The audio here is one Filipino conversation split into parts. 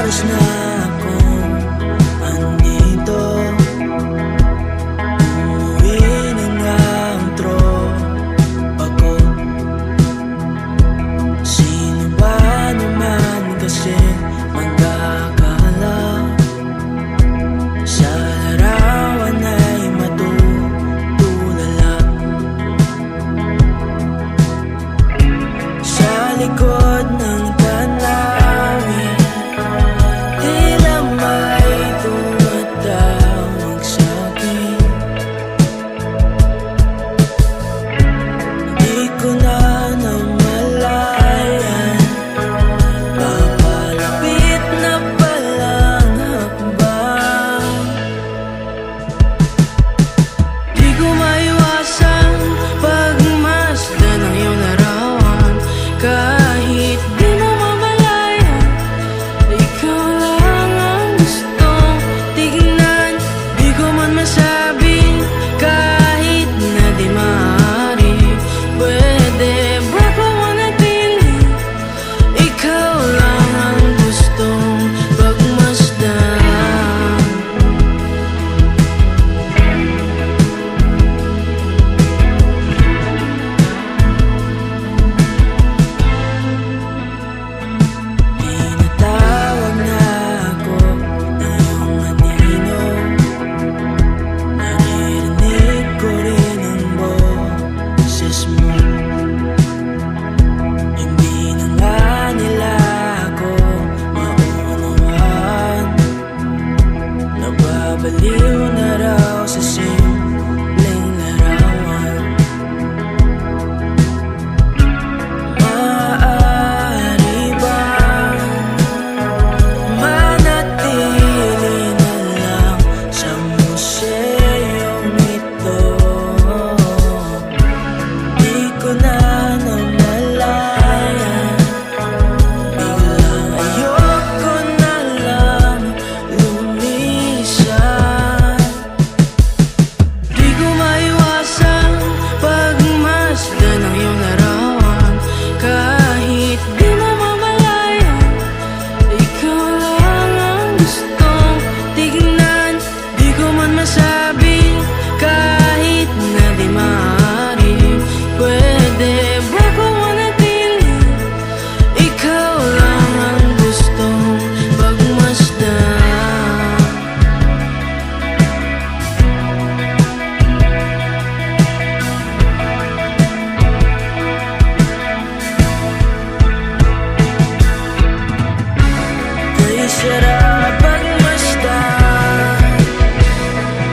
oras na akong andito, umuwi na ng tropa ko. Sino ba naman kasi magkakala sa larawan ay matutulala? Sa likod ng tanawin, tila may tumatawag sa'kin. Di ko na namalayan, papalapit na palang hakbang. Di ko maiwasan pagmasdan ng iyong larawan. Kahit di mo mamalayan, ikaw lang ang gustong tignan. Di ko man masabing kahit na di maaari, pwede ba ko manatili? Ikaw lang ang gustong pagmasdan. Pinatawag na ako ng iyong anino, naririnig ko rin ang boses mo. Hindi na nga nila ako maunawaan, nababaliw na raw sa simpleng larawan. Maaari bang manatili na lang sa museyong ito? Di ko na namalayan, biglang ayoko na lang lumisan. Di ko maiwasan pagmasdan ng iyong larawan. Kahit di mo mamalayan, ikaw lang ang gustong tignan. Di ko man masabi kahit na di maaari, pwede ba ko manatili? Ikaw lang ang gustong pagmasdan. Kay sarap pagmasdan,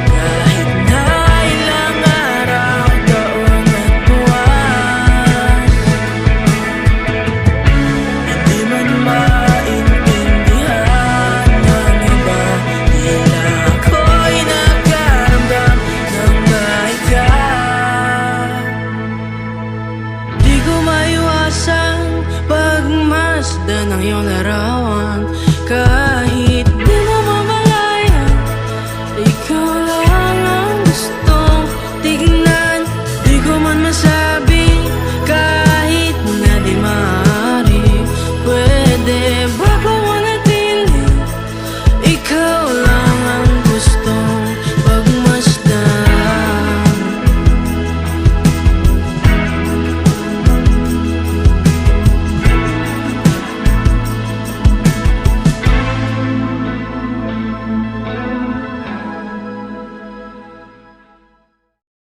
kahit na ilang araw, taon at buwan. Hindi man maintindihan ng iba, tila ako'y nagkaramdam ng baika. Di ko maiwasan pagmasdan ng iyong larawan.